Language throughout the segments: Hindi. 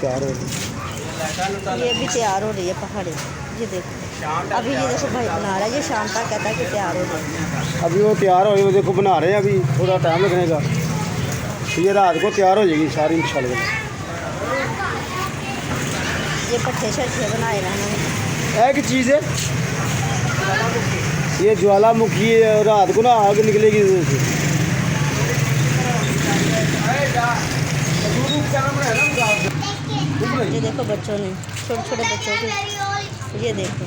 तैयार हो रही है। ये भी तैयार हो रही है पहाड़ी। ये देखो अभी ये देखो भाई बना रहा है, ये शाम तक कहता है कि तैयार हो जाएगी। अभी वो तैयार हो रही है, वो देखो बना रहे हैं, अभी थोड़ा टाइम लगने का। तो ये रात को तैयार हो जाएगी सारी इंशाल्लाह। ये पट्टे शट्टे बनाए रहना एक चीज़ है, ये ज्वालामुखी रात को ना आग निकलेगी इधर से। ये देखो बच्चों ने, छोटे छोटे बच्चों के, ये देखो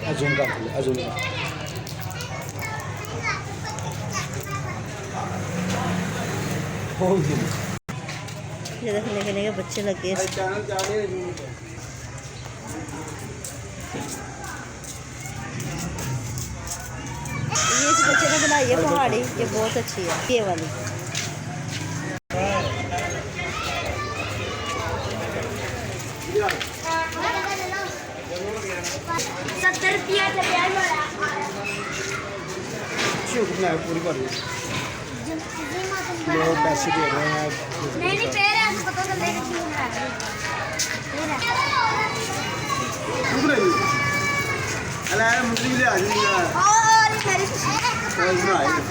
अजूम का अजूम का ये देखो निके निके बच्चे लगे। ये इस बच्चे ने बनाई है पहाड़ी, ये बहुत अच्छी है ये वाली। 70 रुपया का प्याज पूरी कर लोग पैसे दे रहे हैं। नहीं पैर है आपको पता चलेगा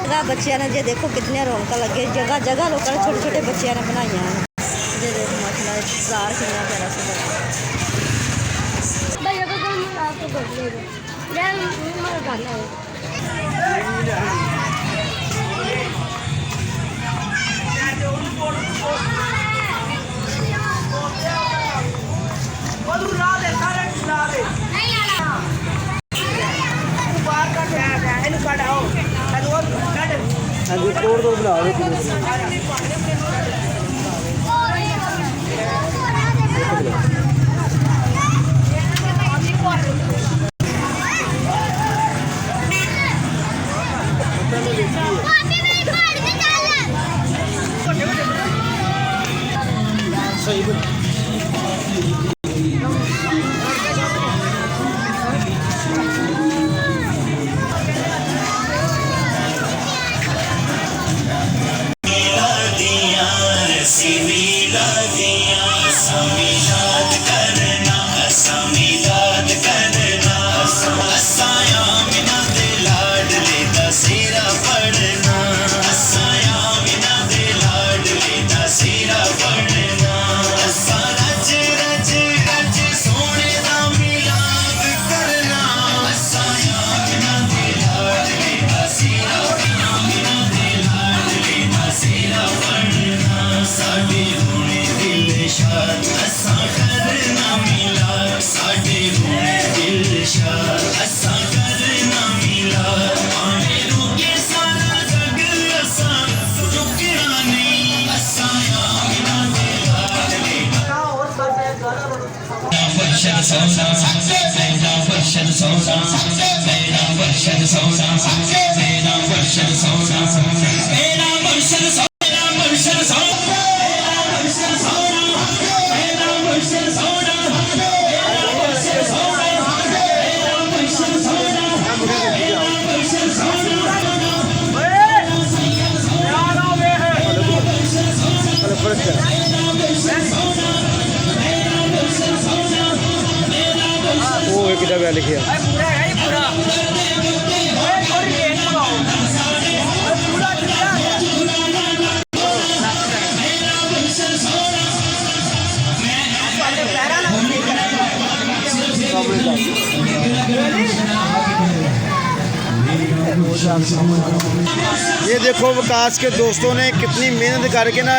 क्यों बच्चिया ने जो देखो कितने रौनक लगे, जगह जगह लोगों ने छोटे छोटे बच्चिया ने बनाई हैं। ये देखो माशाल्लाह बाजार कितना प्यारा से तोड़ दो बना सही कितना लिखिए ये देखो विकास के दोस्तों ने कितनी मेहनत करके ना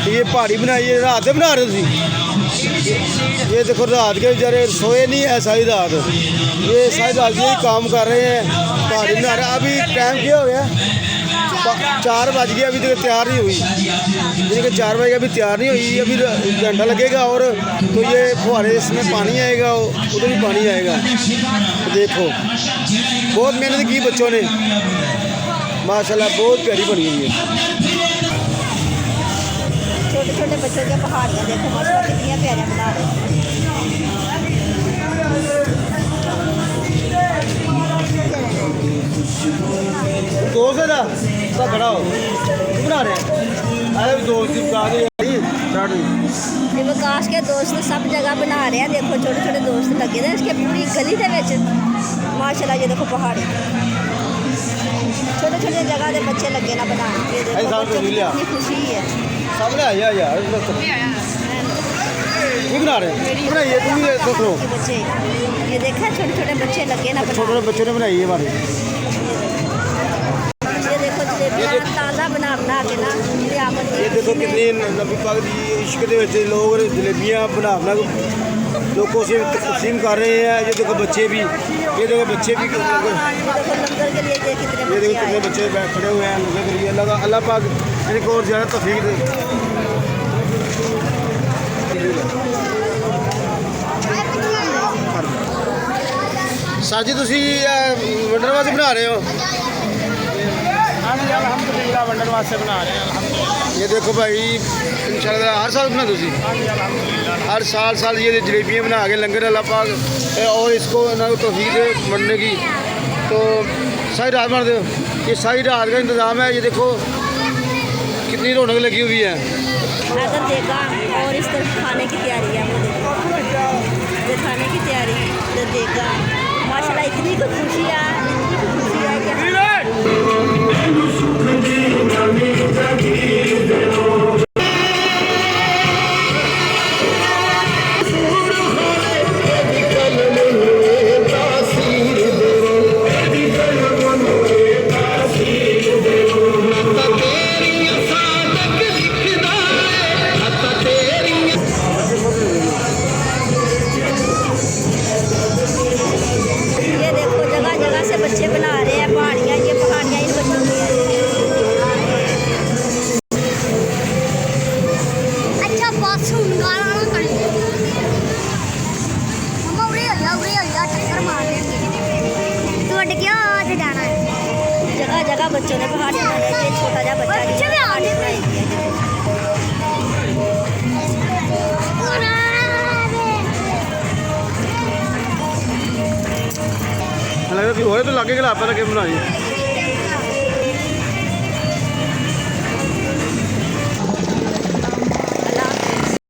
ये पहाड़ी बनाई है। रात बना रहे थे, ये देखो रात के बेचारे सोए नहीं है सारी रात, ये सारी रात यही काम कर रहे हैं, पहाड़ी बना रहे हैं। अभी टाइम क्या हो गया, 4 बज गए, अभी तक तैयार नहीं हुई, यानी कि 4 बजे अभी तैयार नहीं हुई, अभी घंटा लगेगा। और तो ये फुहारे इसमें पानी आएगा, उधर भी पानी आएगा। तो देखो बहुत मेहनत की बच्चों ने, माशाल्लाह बहुत प्यारी बनी हुई है। छोटे छोटे बच्चों की पहाड़ियाँ देखो माशाल्लाह कितनी प्यारियाँ बना रहे हैं। दोस्त है ना, खड़ा हो बना रहे हैं। अरे दोस्त की बता दे स्टार्ट ये विकास के दोस्त सब जगह बना रहे हैं। देखो छोटे छोटे दोस्त लगे थे इसके पूरी गली के विच माशाल्लाह। ये देखो पहाड़ी छोटे छोटे जगह के बच्चे लगे ना बना। ये देखो ऐसा बच्चों तो की लिया। कितनी खुशी है। सामने आया यार ये बना रहे हैं बनाइए तुम ये देखो के बच्चे ये देखा छोटे छोटे बच्चे लगे ना बना। छोटे बच्चों ने बनाई है हमारे ये देखो जलेबियां ताज़ा बना बना के ना ये देखो कितनी नबी पाक दी इश्क दे विच लोग जलेबियां बना बना लोगों से तकसीम कर रहे हैं। ये देखो बच्चे भी ये देखो बच्चे भी देखो लंगर के लिए कितने ये देखो बच्चे कितने आए। बच्चे खड़े हुए हैं लंगर के लिए। अल्लाह पाक इनको और ज़्यादा तौफीक दे। सर जी ਤੁਸੀਂ ਵੰਡਣ ਵਾਸਤੇ ਬਣਾ ਰਹੇ ਹੋ? हाँ जी अल्हम्दुलिल्लाह वंडर वास्ते बना रहे हैं अल्हम्दुलिल्लाह। ये देखो भाई इंशाल्लाह हर साल बनाते हो? हाँ जी अल्हम्दुलिल्लाह। हर साल ये जलेबियाँ बना के लंगर अल्लाह पाक और इसको ना तौफीक दे बनने की। तो सारी रात बनाते हो? ये सारी रात का इंतज़ाम है। ये देखो कितनी रौनक लगी हुई है। अगर देखा और इस तरफ खाने की तैयारी है। वो देखो ये खाने की तैयारी तो देखा माशाल्लाह इतनी तो खुशी है कि ये देखो जगह जगह से बच्चे बना रहे हैं पहाड़ियाँ। ये पहाड़ियाँ इन बच्चों की हैं। अच्छा बस हुन गाना ना करी मम्मा उरे हल्ला टक्कर मार देंगे तू अट क्या आज जाना है जगह जगह बच्चों ने पहाड़ियाँ बनाई हैं। ये छोटा सा बच्चा बच्चे भी आ पहाड़ी गए। बनाई है। लगता कि होए तो लागे के लापा लगे बनाई।